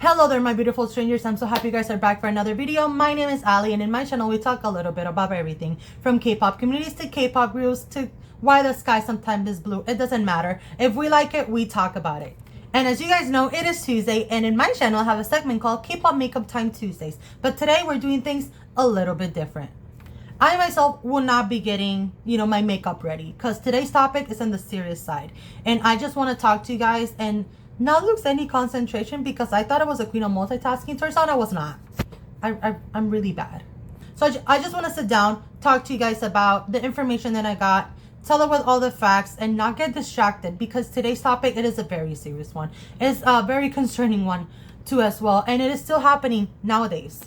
Hello there, my beautiful strangers. I'm so happy you guys are back for another video. My name is Ali, and in my channel we talk a little bit about everything from K-pop communities to K-pop groups to why the sky sometimes is blue. It doesn't matter. If we like it, we talk about it. And as you guys know, it is Tuesday, and in my channel I have a segment called K-pop Makeup Time Tuesdays. But today we're doing things a little bit different. I myself will not be getting, my makeup ready because today's topic is on the serious side. And I just want to talk to you guys and not lose any concentration because I thought I was a queen of multitasking. Turns out I was not. I'm really bad. So I just want to sit down, talk to you guys about the information that I got, tell it with all the facts, and not get distracted because today's topic, it is a very serious one. It's a very concerning one too as well. And it is still happening nowadays.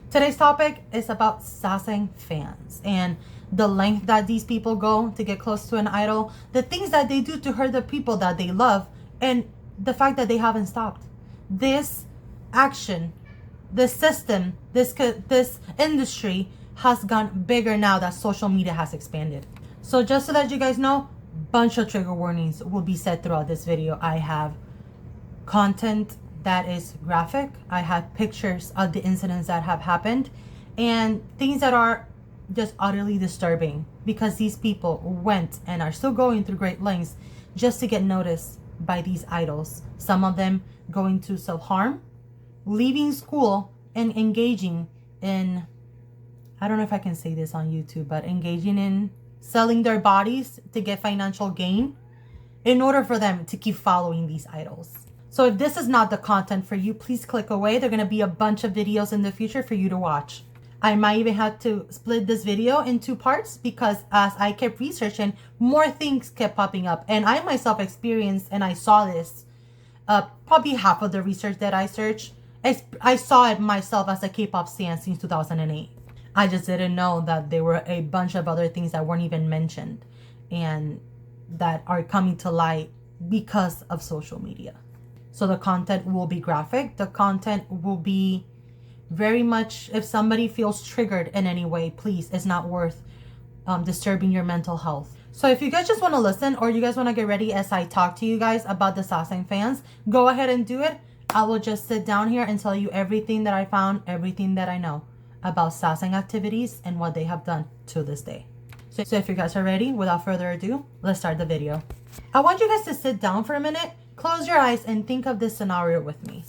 Today's topic is about Sasaeng fans and the length that these people go to get close to an idol, the things that they do to hurt the people that they love, and the fact that they haven't stopped. This action, this system, this industry has gone bigger now that social media has expanded. So just to let you guys know, bunch of trigger warnings will be said throughout this video. I have content that is graphic. I have pictures of the incidents that have happened and things that are just utterly disturbing because these people went and are still going through great lengths just to get noticed by these idols. Some of them going to self-harm, leaving school, and engaging in, I don't know if I can say this on YouTube, but engaging in selling their bodies to get financial gain in order for them to keep following these idols. So if this is not the content for you, please click away. There are going to be a bunch of videos in the future for you to watch. I might even have to split this video in two parts because as I kept researching, more things kept popping up. And I myself experienced and I saw this, probably half of the research that I searched. I saw it myself as a K-pop stan since 2008. I just didn't know that there were a bunch of other things that weren't even mentioned and that are coming to light because of social media. So the content will be graphic. The content will be very much, if somebody feels triggered in any way, please, it's not worth disturbing your mental health. So if you guys just want to listen or you guys want to get ready as I talk to you guys about the Sasaeng fans, go ahead and do it. I will just sit down here and tell you everything that I found, everything that I know about Sasaeng activities and what they have done to this day. So if you guys are ready, without further ado, let's start the video. I want you guys to sit down for a minute, close your eyes, and think of this scenario with me.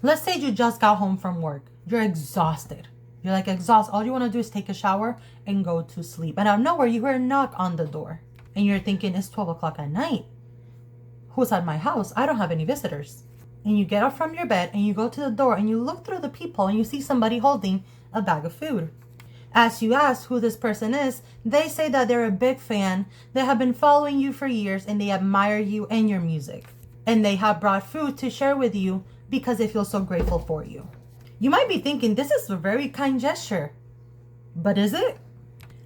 Let's say you just got home from work. You're exhausted. You're like exhausted. All you want to do is take a shower and go to sleep. And out of nowhere, you hear a knock on the door. And you're thinking, it's 12 o'clock at night. Who's at my house? I don't have any visitors. And you get up from your bed and you go to the door and you look through the peephole and you see somebody holding a bag of food. As you ask who this person is, they say that they're a big fan. They have been following you for years and they admire you and your music. And they have brought food to share with you because they feel so grateful for you. You might be thinking, this is a very kind gesture. But is it?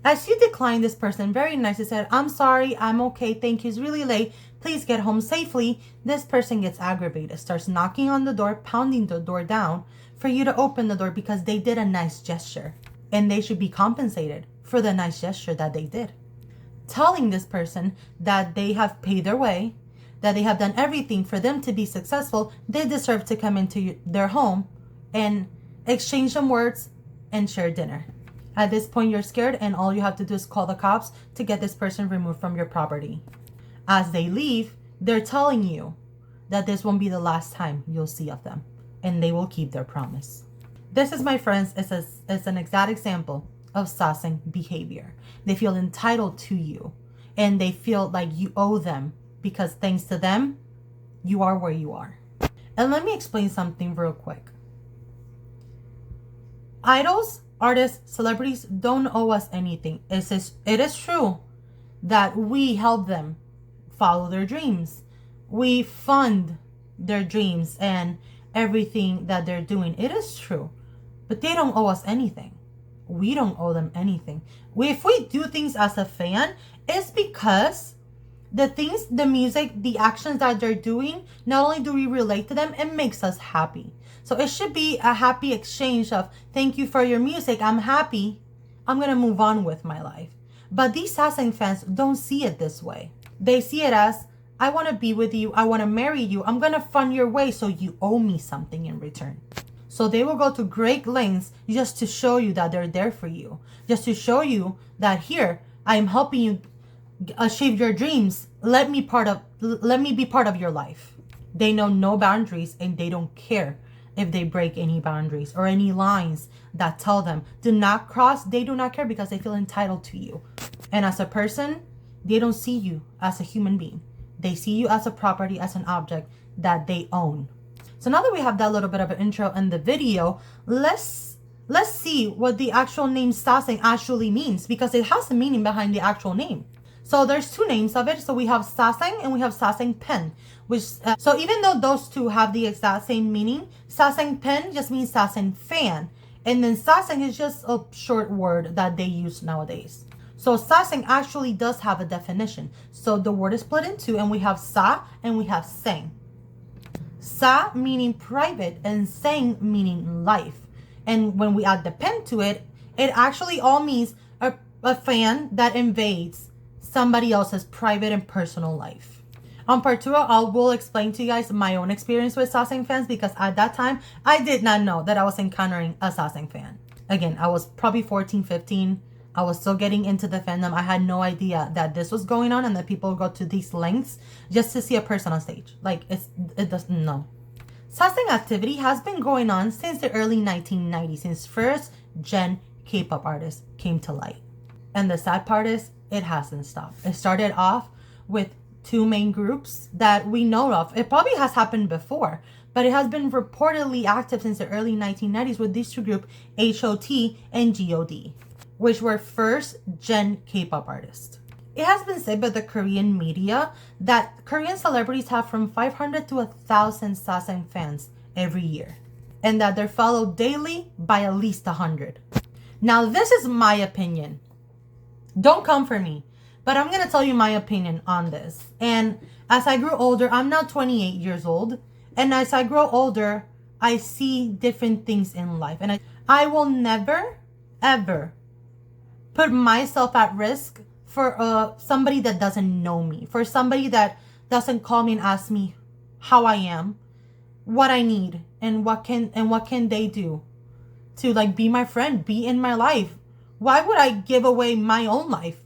As you decline this person very nicely said, I'm sorry, I'm okay, thank you, it's really late, please get home safely. This person gets aggravated, starts knocking on the door, pounding the door down for you to open the door because they did a nice gesture. And they should be compensated for the nice gesture that they did. Telling this person that they have paid their way, that they have done everything for them to be successful, they deserve to come into their home and exchange some words and share dinner. At this point, you're scared and all you have to do is call the cops to get this person removed from your property. As they leave, they're telling you that this won't be the last time you'll see of them and they will keep their promise. This is, my friends, is an exact example of Sasaeng behavior. They feel entitled to you and they feel like you owe them because thanks to them, you are where you are. And let me explain something real quick. Idols, artists, celebrities don't owe us anything. It is true that we help them follow their dreams. We fund their dreams and everything that they're doing. It is true. But they don't owe us anything. We don't owe them anything. If we do things as a fan, it's because the things, the music, the actions that they're doing, not only do we relate to them, it makes us happy. So it should be a happy exchange of, thank you for your music, I'm happy, I'm going to move on with my life. But these Sasaeng fans don't see it this way. They see it as, I want to be with you. I want to marry you. I'm going to fund your way so you owe me something in return. So they will go to great lengths just to show you that they're there for you. Just to show you that here, I am helping you achieve your dreams. Let me be part of your life. They know no boundaries, and they don't care if they break any boundaries or any lines that tell them do not cross. They do not care because they feel entitled to you. And as a person, they don't see you as a human being. They see you as a property, as an object that they own. So now that we have that little bit of an intro in the video, let's see what the actual name Sasaeng actually means, because it has a meaning behind the actual name. So there's two names of it. So we have Sasaeng and we have Sasaeng pen, which so even though those two have the exact same meaning, Sasaeng pen just means Sasaeng fan, and then Sasaeng is just a short word that they use nowadays. So Sasaeng actually does have a definition. So the word is split in two, and we have Sa and we have Seng. Sa meaning private and Seng meaning life. And when we add the pen to it, it actually all means a fan that invades somebody else's private and personal life. On part 2, I will explain to you guys my own experience with Sasaeng fans, because at that time, I did not know that I was encountering a Sasaeng fan. Again, I was probably 14, 15. I was still getting into the fandom. I had no idea that this was going on and that people go to these lengths just to see a person on stage. Like, it doesn't, no. Sasaeng activity has been going on since the early 1990s, since first gen K-pop artists came to light. And the sad part is, it hasn't stopped. It started off with two main groups that we know of. It probably has happened before, but it has been reportedly active since the early 1990s with these two groups, HOT and GOD, which were first gen K-pop artists. It has been said by the Korean media that Korean celebrities have from 500 to 1,000 Sasaeng fans every year, and that they're followed daily by at least 100. Now, this is my opinion. Don't come for me, but I'm going to tell you my opinion on this. And as I grew older, I'm now 28 years old. And as I grow older, I see different things in life. And I will never, ever put myself at risk for somebody that doesn't know me. For somebody that doesn't call me and ask me how I am, what I need, and what can they do to like be my friend, be in my life. Why would I give away my own life,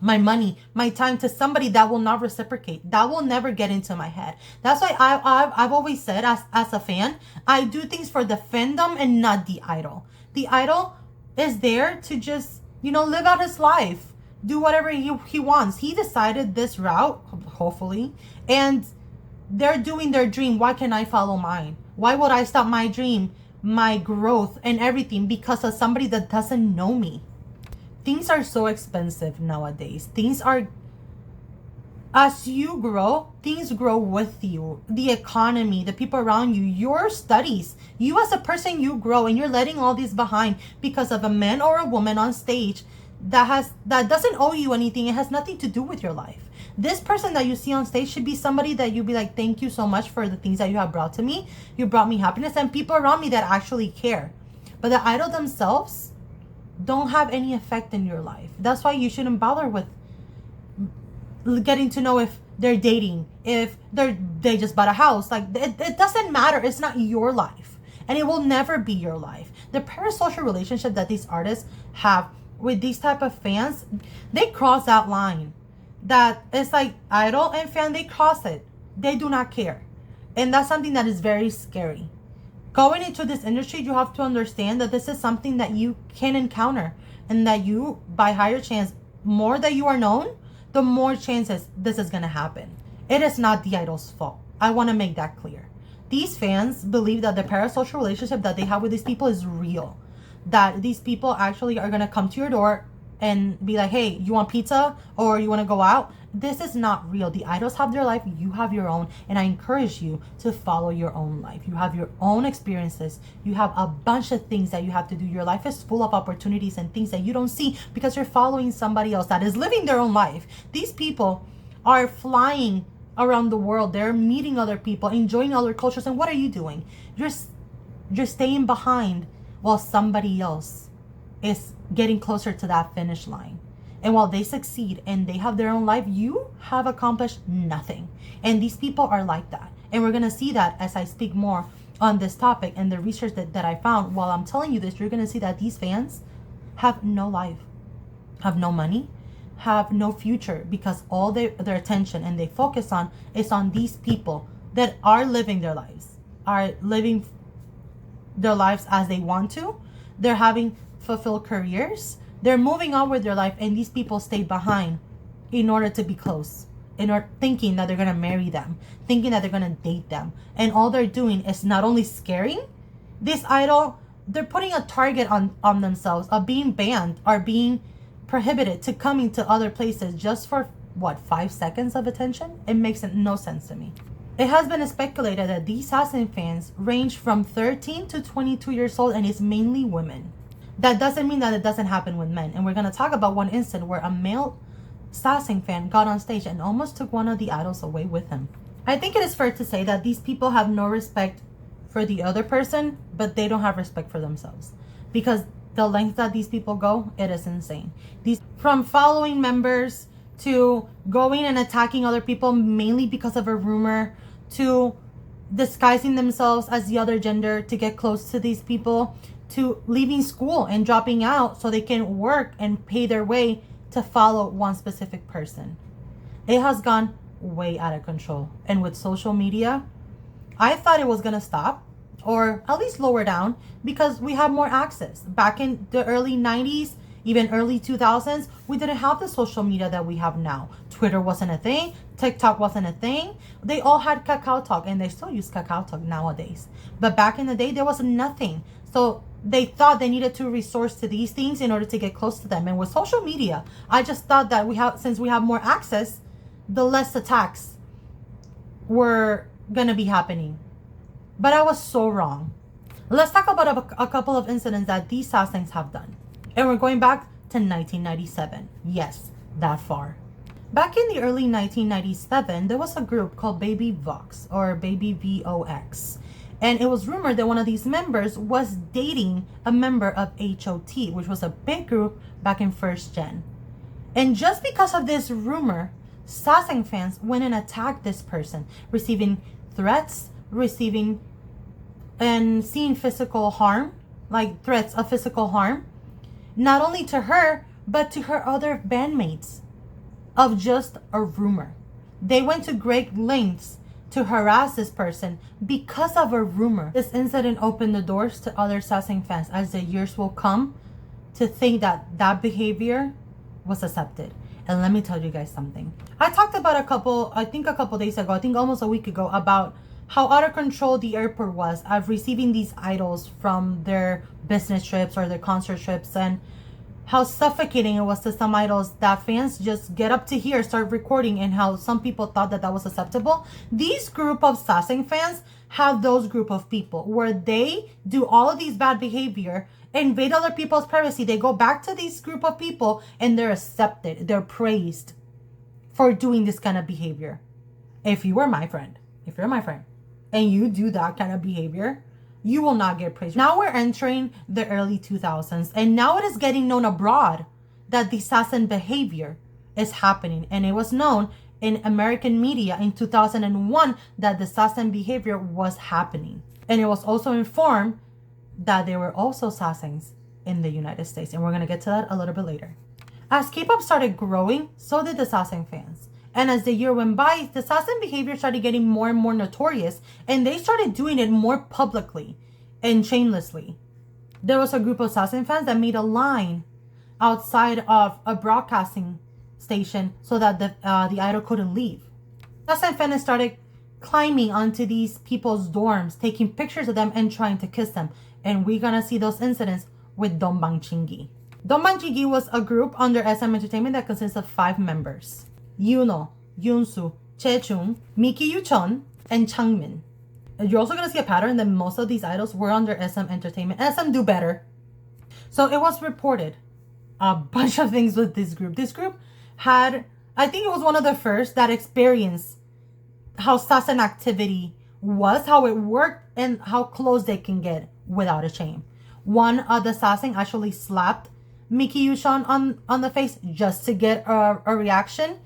my money, my time to somebody that will not reciprocate, that will never get into my head? That's why I've always said, as a fan, I do things for the fandom and not the idol. The idol is there to just, live out his life, do whatever he wants. He decided this route, hopefully, and they're doing their dream. Why can't I follow mine? Why would I stop my dream, my growth and everything because of somebody that doesn't know me? Things are so expensive nowadays. As you grow, things grow with you. The economy, the people around you, your studies, you as a person, you grow, and you're letting all these behind because of a man or a woman on stage that doesn't owe you anything. It has nothing to do with your life. This person that you see on stage should be somebody that you'd be like, thank you so much for the things that you have brought to me. You brought me happiness, and people around me that actually care. But the idol themselves don't have any effect in your life. That's why you shouldn't bother with getting to know if they're dating, if they just bought a house. Like, it doesn't matter. It's not your life, and it will never be your life. The parasocial relationship that these artists have with these type of fans, they cross that line. That it's like idol and fan, they cross it. They do not care. And that's something that is very scary. Going into this industry, you have to understand that this is something that you can encounter, and that you, by higher chance, more that you are known, the more chances this is going to happen. It is not the idol's fault. I want to make that clear. These fans believe that the parasocial relationship that they have with these people is real. That these people actually are going to come to your door and be like, hey, you want pizza or you want to go out? This is not real. The idols have their life. You have your own. And I encourage you to follow your own life. You have your own experiences. You have a bunch of things that you have to do. Your life is full of opportunities and things that you don't see because you're following somebody else that is living their own life. These people are flying around the world. They're meeting other people, enjoying other cultures. And what are you doing? You're staying behind while somebody else is getting closer to that finish line. And while they succeed and they have their own life, you have accomplished nothing. And these people are like that. And we're going to see that as I speak more on this topic and the research that I found. While I'm telling you this, you're going to see that these fans have no life, have no money, have no future, because all their attention and they focus on is on these people that are living their lives, are living their lives as they want to. They're having fulfilled careers. They're moving on with their life, and these people stay behind in order to be close, in order thinking that they're gonna marry them, thinking that they're gonna date them, and all they're doing is not only scaring this idol, they're putting a target on themselves of being banned or being prohibited to coming to other places just for what, 5 seconds of attention. It makes no sense to me. It has been speculated that these Sasaeng fans range from 13 to 22 years old, and it's mainly women. That doesn't mean that it doesn't happen with men. And we're going to talk about one incident where a male Sasaeng fan got on stage and almost took one of the idols away with him. I think it is fair to say that these people have no respect for the other person, but they don't have respect for themselves. Because the length that these people go, it is insane. These, from following members to going and attacking other people mainly because of a rumor, to disguising themselves as the other gender to get close to these people, to leaving school and dropping out so they can work and pay their way to follow one specific person. It has gone way out of control. And with social media, I thought it was going to stop or at least lower down because we have more access. Back in the early 90s, even early 2000s, we didn't have the social media that we have now. Twitter wasn't a thing. TikTok wasn't a thing. They all had KakaoTalk, and they still use KakaoTalk nowadays. But back in the day, there was nothing. So they thought they needed to resource to these things in order to get close to them. And with social media, I just thought that since we have more access, the less attacks were gonna be happening. But I was so wrong. Let's talk about a couple of incidents that these Sasaengs have done. And we're going back to 1997. Yes, that far. Back in the early 1997, there was a group called Baby Vox, or Baby VOX. And it was rumored that one of these members was dating a member of HOT, which was a big group back in first gen. And just because of this rumor, Sasaeng fans went and attacked this person, receiving threats, receiving and seeing physical harm, like threats of physical harm, not only to her, but to her other bandmates, of just a rumor. They went to great lengths to harass this person because of a rumor. This incident opened the doors to other Sasaeng fans as the years will come to think that that behavior was accepted. And let me tell you guys something. I talked about a couple days ago, I think almost a week ago, about how out of control the airport was of receiving these idols from their business trips or their concert trips, and how suffocating it was to some idols that fans just get up to here, start recording, and how some people thought that that was acceptable. These group of Sasaeng fans have those group of people where they do all of these bad behavior, invade other people's privacy. They go back to this group of people and they're accepted. They're praised for doing this kind of behavior. If you're my friend, and you do that kind of behavior, you will not get praised. Now we're entering the early 2000s, and now it is getting known abroad that the Sasaeng behavior is happening. And it was known in American media in 2001 that the Sasaeng behavior was happening. And it was also informed that there were also Sasaengs in the United States. And we're going to get to that a little bit later. As K-pop started growing, so did the Sasaeng fans. And as the year went by, the Sasaeng behavior started getting more and more notorious, and they started doing it more publicly and shamelessly. There was a group of Sasaeng fans that made a line outside of a broadcasting station so that the idol couldn't leave. Sasaeng fans started climbing onto these people's dorms, taking pictures of them and trying to kiss them. And we're gonna see those incidents with Dongbang Chingi. Dongbang Chingi was a group under SM Entertainment that consists of 5 members. Yuno, Yunsu, Chechung, Miki Yuchon, and Changmin. And you're also going to see a pattern that most of these idols were under SM Entertainment. SM do better. So it was reported a bunch of things with this group. This group had, I think it was one of the first that experienced how Sasaeng activity was, how it worked, and how close they can get without a shame. One of the Sasaeng actually slapped Mickey Yushon on the face just to get a reaction.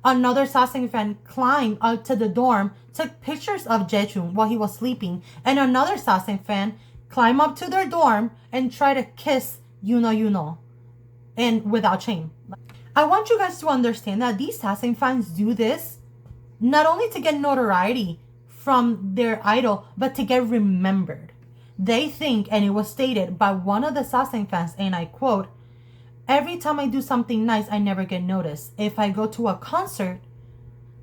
Another Sasaeng fan climbed up to the dorm, took pictures of Jejun while he was sleeping, and another Sasaeng fan climbed up to their dorm and tried to kiss Yuno, and without shame. I want you guys to understand that these Sasaeng fans do this not only to get notoriety from their idol, but to get remembered. They think, and it was stated by one of the Sasaeng fans, and I quote, "Every time I do something nice, I never get noticed. If I go to a concert,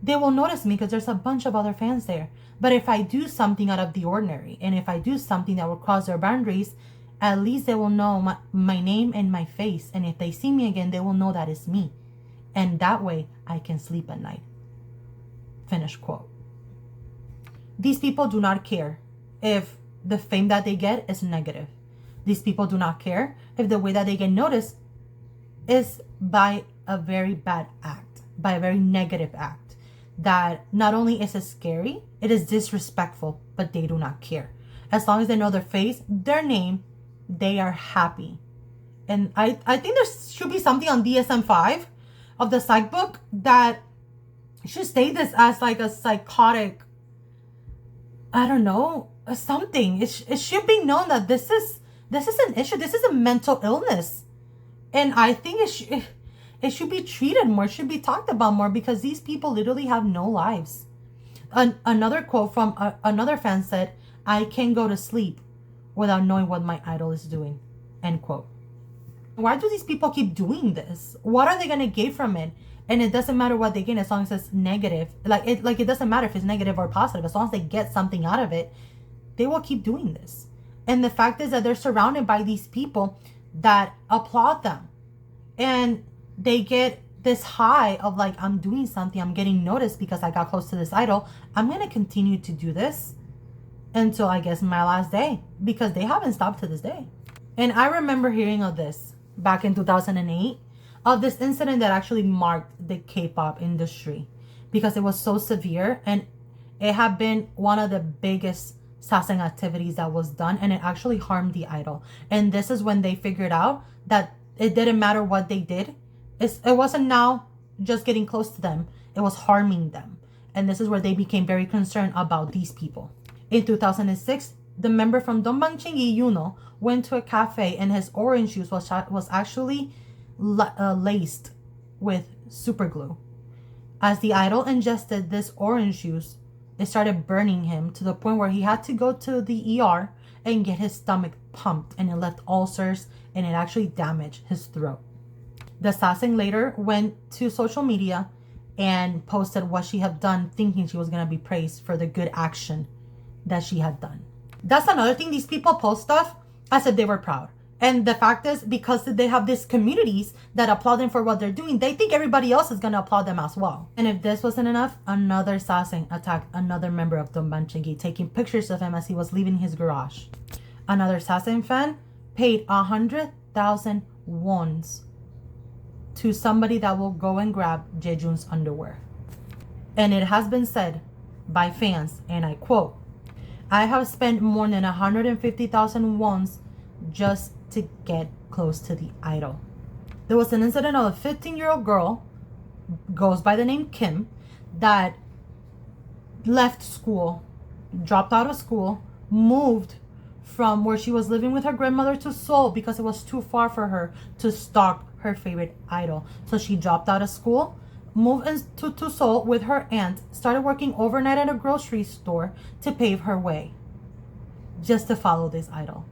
they will notice me because there's a bunch of other fans there. But if I do something out of the ordinary, and if I do something that will cross their boundaries, at least they will know my name and my face. And if they see me again, they will know that it's me. And that way, I can sleep at night." Finish quote. These people do not care if the fame that they get is negative. These people do not care if the way that they get noticed is by a very bad act, by a very negative act. That not only is it scary, it is disrespectful, but they do not care. As long as they know their face, their name, they are happy. And I think there should be something on DSM-5 of the psych book that should state this as like a psychotic, I don't know, something. It should be known that this is an issue. This is a mental illness. And I think it should be treated more, it should be talked about more, because these people literally have no lives. Another quote from another fan said, "I can't go to sleep without knowing what my idol is doing." End quote. Why do these people keep doing this? What are they going to gain from it? And it doesn't matter what they gain as long as it's negative. It doesn't matter if it's negative or positive. As long as they get something out of it, they will keep doing this. And the fact is that they're surrounded by these people that applaud them. And they get this high of like, I'm doing something, I'm getting noticed because I got close to this idol. I'm going to continue to do this until I guess my last day, because they haven't stopped to this day. And I remember hearing of this back in 2008, of this incident that actually marked the K-pop industry because it was so severe, and it had been one of the biggest Sasaeng activities that was done, and it actually harmed the idol. And this is when they figured out that it didn't matter what they did. It wasn't now just getting close to them, it was harming them. And this is where they became very concerned about these people. In 2006, the member from Dongbangchengi, Yuno, went to a cafe, and his orange juice was actually laced with super glue. As the idol ingested this orange juice, it started burning him to the point where he had to go to the ER and get his stomach pumped, and it left ulcers, and it actually damaged his throat. The Sasaeng later went to social media and posted what she had done, thinking she was going to be praised for the good action that she had done. That's another thing. These people post stuff as if they were proud. And the fact is, because they have these communities that applaud them for what they're doing, they think everybody else is going to applaud them as well. And if this wasn't enough, another Sasaeng attacked another member of Dongbangchengi, taking pictures of him as he was leaving his garage. Another Sasaeng fan paid 100,000 wons to somebody that will go and grab Jejun's underwear. And it has been said by fans, and I quote, "I have spent more than 150,000 wons just to get close to the idol." There was an incident of a 15-year-old girl, goes by the name Kim, that left school, dropped out of school, moved from where she was living with her grandmother to Seoul because it was too far for her to stalk her favorite idol. So she dropped out of school, moved to Seoul with her aunt, started working overnight at a grocery store to pave her way, just to follow this idol.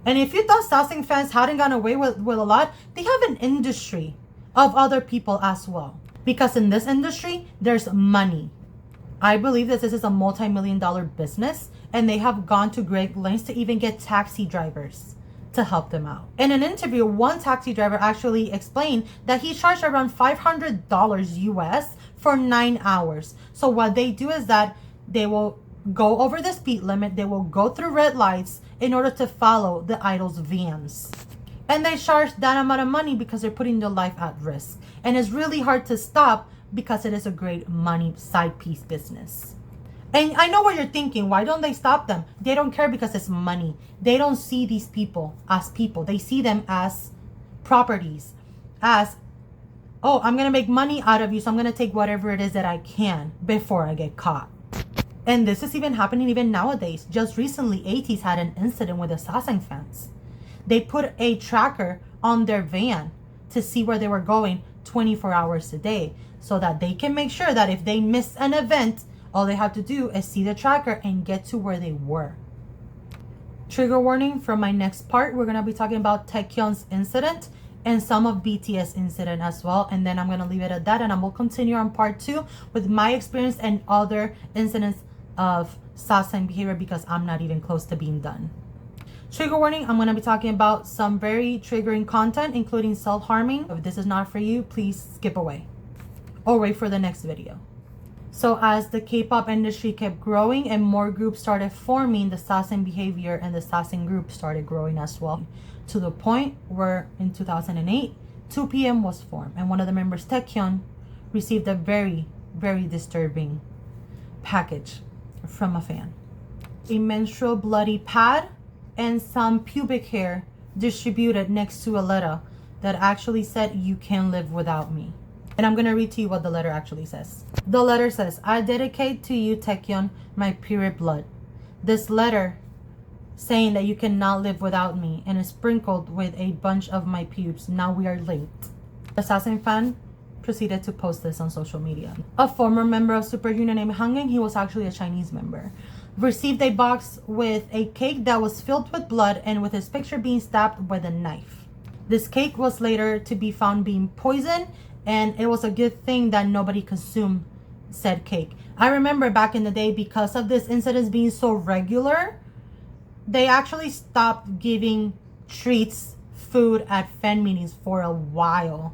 And if you thought Sasaeng fans hadn't gone away with a lot, they have an industry of other people as well. Because in this industry, there's money. I believe that this is a multi-million-dollar business, and they have gone to great lengths to even get taxi drivers to help them out. In an interview, one taxi driver actually explained that he charged around $500 US for 9 hours. So what they do is that they will go over the speed limit, they will go through red lights in order to follow the idol's vans. And they charge that amount of money because they're putting their life at risk. And it's really hard to stop because it is a great money side piece business. And I know what you're thinking. Why don't they stop them? They don't care because it's money. They don't see these people as people. They see them as properties as, oh, I'm going to make money out of you, so I'm going to take whatever it is that I can before I get caught. And this is even happening even nowadays. Just recently, ATEEZ had an incident with the Sasaengs fans. They put a tracker on their van to see where they were going 24 hours a day, so that they can make sure that if they miss an event, all they have to do is see the tracker and get to where they were. Trigger warning from my next part. We're going to be talking about Taekyon's incident and some of BTS incident as well, and then I'm going to leave it at that, and I will continue on part 2 with my experience and other incidents of Sasaeng behavior, because I'm not even close to being done. Trigger warning, I'm going to be talking about some very triggering content, including self-harming. If this is not for you, please skip away or wait for the next video. So as the K-pop industry kept growing and more groups started forming, the Sasaeng behavior and the Sasaeng group started growing as well, to the point where in 2008, 2PM was formed, and one of the members, Taekyon, received a very, very disturbing package from a fan. A menstrual bloody pad and some pubic hair distributed next to a letter that actually said, "You can't live without me." And I'm going to read to you what the letter actually says. The letter says, "I dedicate to you, Taekyon, my pure blood. This letter saying that you cannot live without me, and is sprinkled with a bunch of my pubes. Now we are linked." The Sasaeng fan proceeded to post this on social media. A former member of Super Junior named Hangin, he was actually a Chinese member, received a box with a cake that was filled with blood and with his picture being stabbed with a knife. This cake was later to be found being poisoned, and it was a good thing that nobody consumed said cake. I remember back in the day, because of this incident being so regular, they actually stopped giving treats, food at fan meetings for a while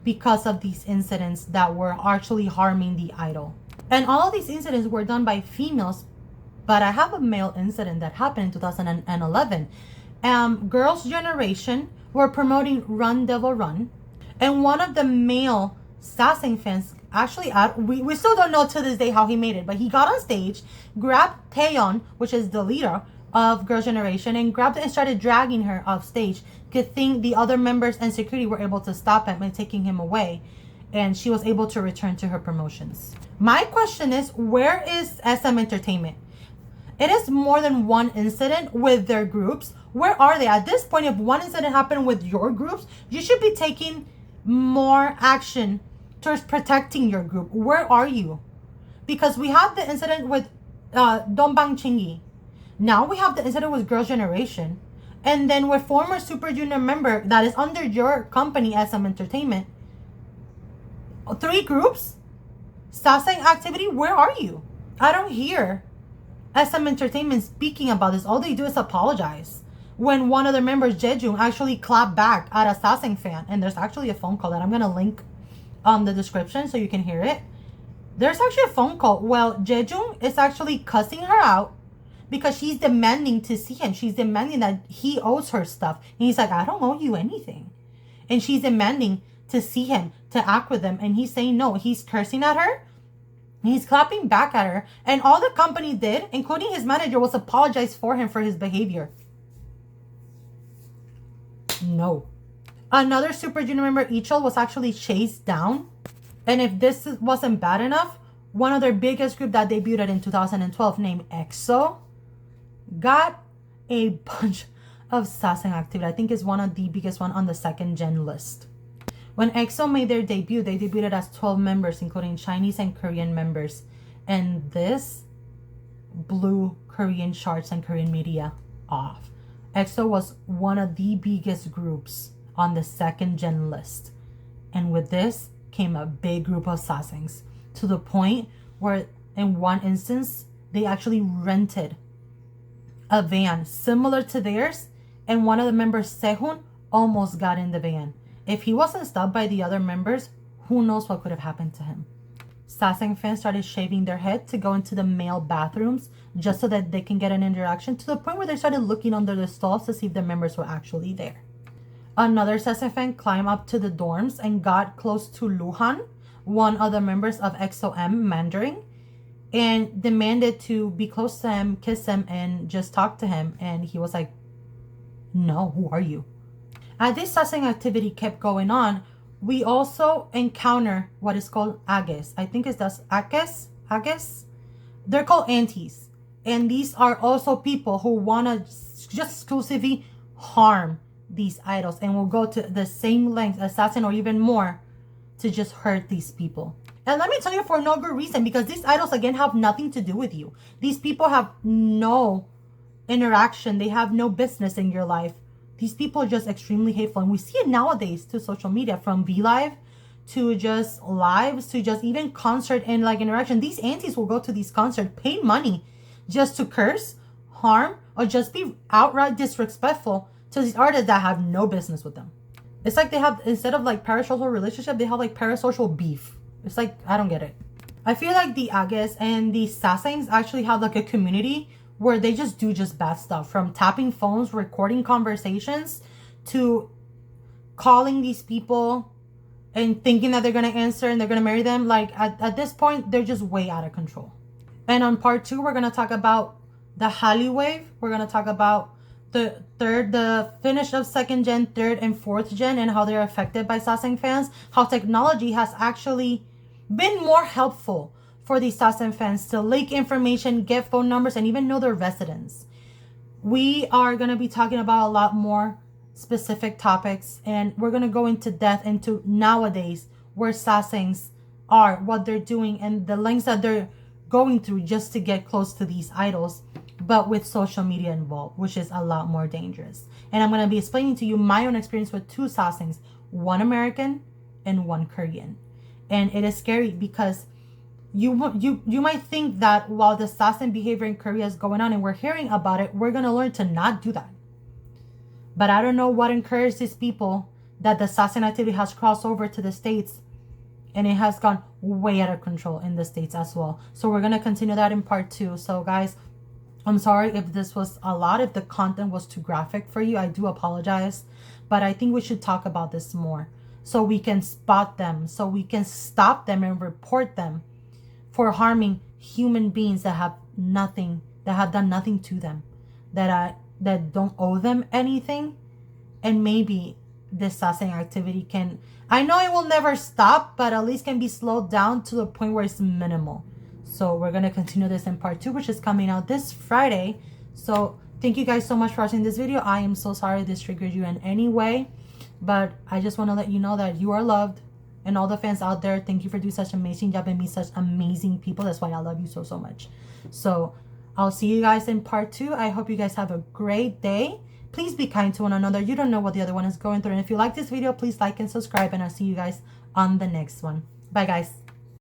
because of these incidents that were actually harming the idol. And all of these incidents were done by females, but I have a male incident that happened in 2011. Girls' Generation were promoting Run Devil Run, and one of the male Sasaeng fans actually, we still don't know to this day how he made it, but he got on stage, grabbed Taeyeon, which is the leader of Girls' Generation, and grabbed it and started dragging her off stage. Good thing the other members and security were able to stop him and taking him away, and she was able to return to her promotions. My question is, where is SM Entertainment? It is more than one incident with their groups. Where are they? At this point, if one incident happened with your groups, you should be taking more action towards protecting your group. Where are you? Because we had the incident with Dongbang Chingy. Now we have the incident with Girls' Generation. And then with former Super Junior member that is under your company, SM Entertainment. 3 groups? Sasaeng activity? Where are you? I don't hear SM Entertainment speaking about this. All they do is apologize. When one of their members, Jejung, actually clapped back at a Sasaeng fan. And there's actually a phone call that I'm going to link on the description so you can hear it. There's actually a phone call. Well, Jejung is actually cussing her out because she's demanding to see him. She's demanding that he owes her stuff. And he's like, "I don't owe you anything." And she's demanding to see him, to act with him. And he's saying no. He's cursing at her. He's clapping back at her. And all the company did, including his manager, was apologize for him for his behavior. No. Another Super Junior member, Ichol, was actually chased down. And if this wasn't bad enough, one of their biggest group that debuted in 2012 named EXO got a bunch of Sasaeng activity. I think is one of the biggest one on the 2nd gen list. When EXO made their debut, they debuted as 12 members, including Chinese and Korean members. And this blew Korean charts and Korean media off. EXO was one of the biggest groups on the 2nd gen list. And with this came a big group of Sasaengs, to the point where in one instance, they actually rented a van similar to theirs, and one of the members, Sehun, almost got in the van. If he wasn't stopped by the other members, who knows what could have happened to him. Sasaeng fans started shaving their head to go into the male bathrooms just so that they can get an interaction, to the point where they started looking under the stalls to see if the members were actually there. Another Sasaeng fan climbed up to the dorms and got close to Luhan, one of the members of EXO-M Mandarin, and demanded to be close to him, kiss him, and just talk to him. And he was like, "No, who are you?" As this Sasaeng activity kept going on, we also encounter what is called ages. I think it's that's ages. They're called aunties. And these are also people who want to just exclusively harm these idols and will go to the same length, assassin or even more, to just hurt these people. And let me tell you, for no good reason, because these idols, again, have nothing to do with you. These people have no interaction. They have no business in your life. These people are just extremely hateful. And we see it nowadays to social media, from VLive to just lives to just even concert and like interaction. These aunties will go to these concerts, pay money just to curse, harm, or just be outright disrespectful to these artists that have no business with them. It's like they have, instead of like parasocial relationship, they have like parasocial beef. It's like, I don't get it. I feel like the Ages and the Sasaengs actually have like a community where they just do just bad stuff, from tapping phones, recording conversations, to calling these people and thinking that they're going to answer and they're going to marry them. Like at this point, they're just way out of control. And on part 2, we're going to talk about the Hallyu wave. We're going to talk about the finish of 2nd gen, 3rd and 4th gen, and how they're affected by Sasaeng fans. How technology has actually been more helpful for these Sasaeng fans to leak information, get phone numbers, and even know their residence. We are going to be talking about a lot more specific topics, and we're going to go into depth into nowadays where Sasaengs are, what they're doing, and the lengths that they're going through just to get close to these idols, but with social media involved, which is a lot more dangerous. And I'm going to be explaining to you my own experience with 2 Sasaengs, one American and one Korean. And it is scary because you might think that while the Sasaeng behavior in Korea is going on and we're hearing about it, we're going to learn to not do that. But I don't know what encouraged these people that the Sasaeng activity has crossed over to the States, and it has gone way out of control in the States as well. So we're going to continue that in part 2. So guys, I'm sorry if this was a lot, if the content was too graphic for you. I do apologize. But I think we should talk about this more so we can spot them, so we can stop them and report them for harming human beings that have nothing, that have done nothing to them, that don't owe them anything. And maybe this Sasaeng activity can, I know it will never stop, but at least can be slowed down to the point where it's minimal. So we're going to continue this in part 2, which is coming out this Friday. So thank you guys so much for watching this video. I am so sorry this triggered you in any way, but I just want to let you know that you are loved. And all the fans out there, thank you for doing such an amazing job and being such amazing people. That's why I love you so, so much. So I'll see you guys in part 2. I hope you guys have a great day. Please be kind to one another. You don't know what the other one is going through. And if you like this video, please like and subscribe. And I'll see you guys on the next one. Bye, guys.